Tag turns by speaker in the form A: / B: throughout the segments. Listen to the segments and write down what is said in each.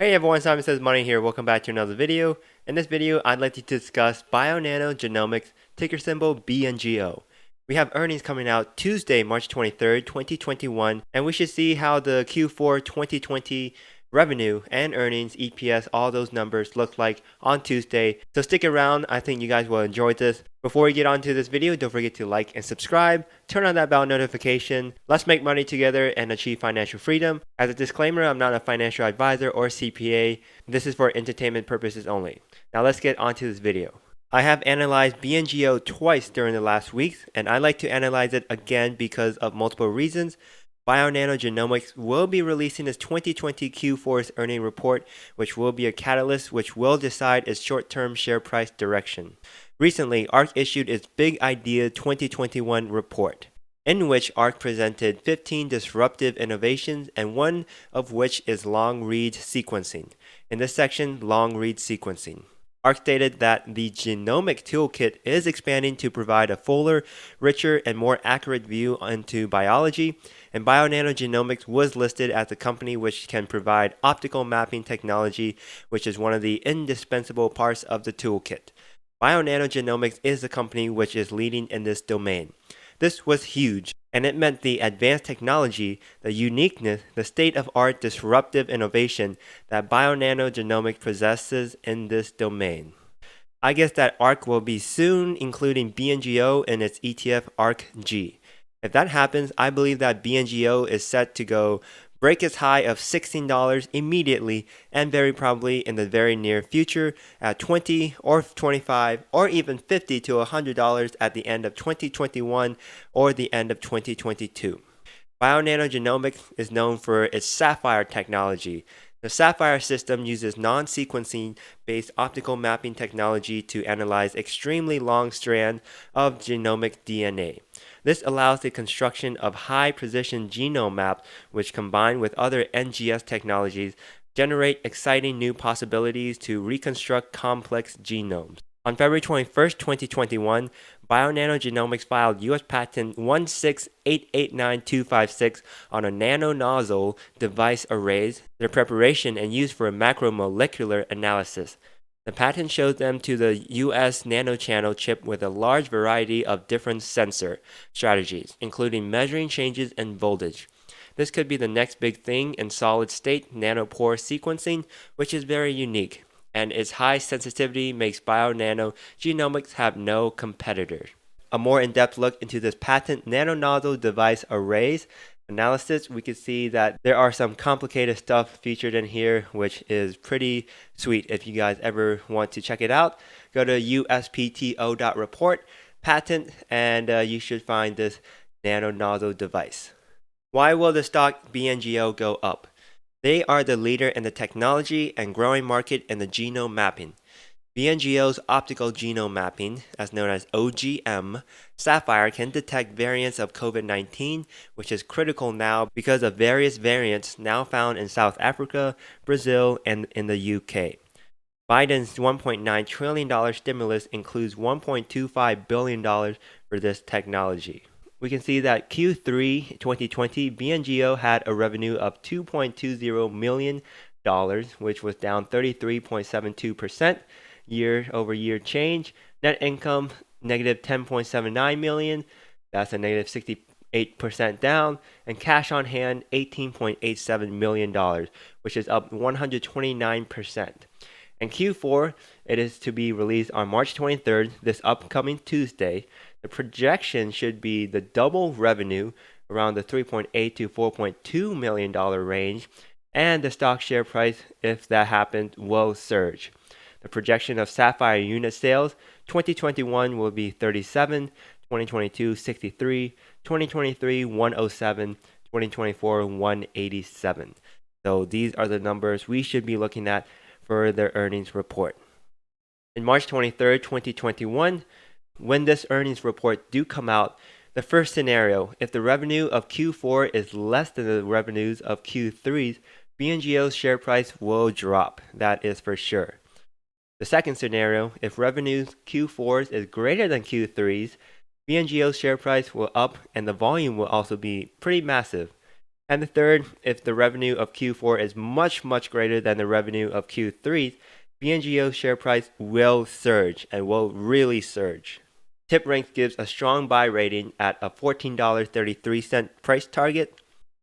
A: Hey everyone, Simon Says Money here. Welcome back to another video. In this video, I'd like to discuss Bionano Genomics, ticker symbol BNGO. We have earnings coming out Tuesday, March 23rd, 2021, and we should see how the Q4 2020 revenue and earnings, EPS, all those numbers look like on Tuesday. So stick around. I think you guys will enjoy this. Before we get on to this video, don't forget to like and subscribe. Turn on that bell notification. Let's make money together and achieve financial freedom. As a disclaimer, I'm not a financial advisor or CPA. This is for entertainment purposes only. Now let's get on to this video. I have analyzed BNGO twice during the last weeks, and I like to analyze it again because of multiple reasons. Bionano Genomics will be releasing its 2020 Q4's earning report, which will be a catalyst which will decide its short-term share price direction. Recently, ARK issued its Big Idea 2021 report, in which ARK presented 15 disruptive innovations, and one of which is long-read sequencing. In this section, long-read sequencing. ARK stated that the genomic toolkit is expanding to provide a fuller, richer, and more accurate view into biology, and Bionano Genomics was listed as a company which can provide optical mapping technology, which is one of the indispensable parts of the toolkit. Bionano Genomics is the company which is leading in this domain. This was huge, and it meant the advanced technology, the uniqueness, the state-of-art disruptive innovation that Bionano Genomics possesses in this domain. I guess that ARK will be soon including BNGO in its ETF ARK-G. If that happens, I believe that BNGO is set to go break its high of $16 immediately, and very probably in the very near future at $20 or $25 or even $50 to $100 at the end of 2021 or the end of 2022. Bionano Genomics is known for its Sapphire technology. The Sapphire system uses non-sequencing based optical mapping technology to analyze extremely long strands of genomic DNA. This allows the construction of high-precision genome maps, which combined with other NGS technologies, generate exciting new possibilities to reconstruct complex genomes. On February 21, 2021, Bionano Genomics filed U.S. Patent 16889-256 on a nano-nozzle device arrays, their preparation and use for macromolecular analysis. The patent shows them to the US nanochannel chip with a large variety of different sensor strategies, including measuring changes in voltage. This could be the next big thing in solid-state nanopore sequencing, which is very unique, and its high sensitivity makes Bionano Genomics have no competitors. A more in-depth look into this patent nano-nozzle device arrays analysis, we can see that there are some complicated stuff featured in here, which is pretty sweet. If you guys ever want to check it out, go to uspto.report patent, and you should find this nano nozzle device. Why will the stock BNGO go up? They are the leader in the technology and growing market in the genome mapping. BNGO's optical genome mapping, as known as OGM, Sapphire can detect variants of COVID-19, which is critical now because of various variants now found in South Africa, Brazil, and in the UK. Biden's $1.9 trillion stimulus includes $1.25 billion for this technology. We can see that Q3 2020 BNGO had a revenue of $2.20 million, which was down 33.72%. Year-over-year change. Net income negative $10.79 million. That's a negative 68% down. And cash on hand $18.87 million, which is up 129%. And Q4, it is to be released on March 23rd, this upcoming Tuesday. The projection should be the double revenue around the $3.8 to $4.2 million range, and the stock share price, if that happens, will surge. The projection of Sapphire unit sales, 2021 will be 37, 2022 63, 2023 107, 2024 187. So these are the numbers we should be looking at for their earnings report. In March 23rd, 2021, when this earnings report do come out, the first scenario, if the revenue of Q4 is less than the revenues of Q3's, BNGO's share price will drop. That is for sure. The second scenario, if revenues Q4's is greater than Q3's, BNGO's share price will up and the volume will also be pretty massive. And the third, if the revenue of Q4 is much greater than the revenue of Q3, BNGO share price will surge and will really surge. TipRanks gives a strong buy rating at a $14.33 price target.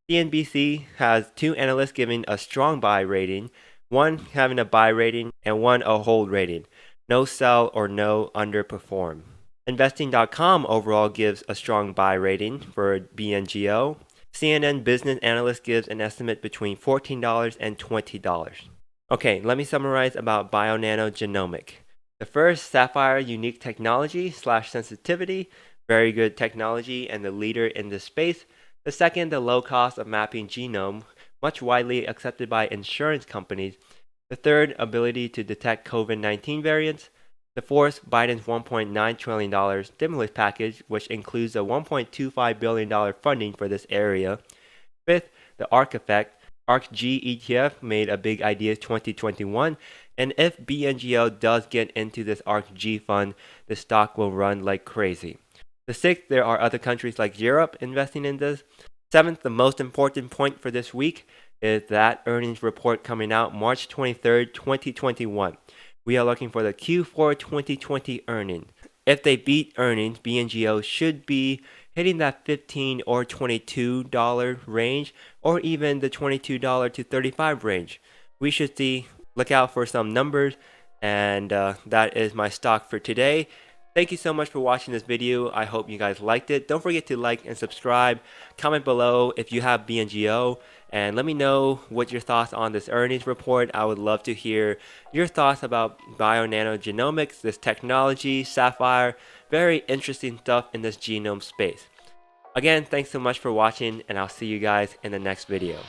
A: CNBC has 2 analysts giving a strong buy rating, one having a buy rating and one a hold rating. No sell or no underperform. Investing.com overall gives a strong buy rating for BNGO. CNN Business Analyst gives an estimate between $14 and $20. Okay, let me summarize about Bionano Genomics. The first, Sapphire unique technology / sensitivity, very good technology and the leader in this space. The second, the low cost of mapping genome, much widely accepted by insurance companies. The third, ability to detect COVID-19 variants. The fourth, Biden's $1.9 trillion stimulus package, which includes a $1.25 billion funding for this area. Fifth, the ARK effect. ARK-G ETF made a big idea 2021, and if BNGO does get into this ARK-G fund, the stock will run like crazy. The sixth, there are other countries like Europe investing in this. Seventh, the most important point for this week is that earnings report coming out March 23rd, 2021. We are looking for the Q4 2020 earnings. If they beat earnings, BNGO should be hitting that $15 or $22 range, or even the $22 to $35 range. We should see, look out for some numbers, and that is my stock for today. Thank you so much for watching this video. I hope you guys liked it. Don't forget to like and subscribe. Comment below if you have BNGO, and let me know what your thoughts on this earnings report. I would love to hear your thoughts about Bionano Genomics, this technology, Sapphire. Very interesting stuff in this genome space. Again, thanks so much for watching, and I'll see you guys in the next video.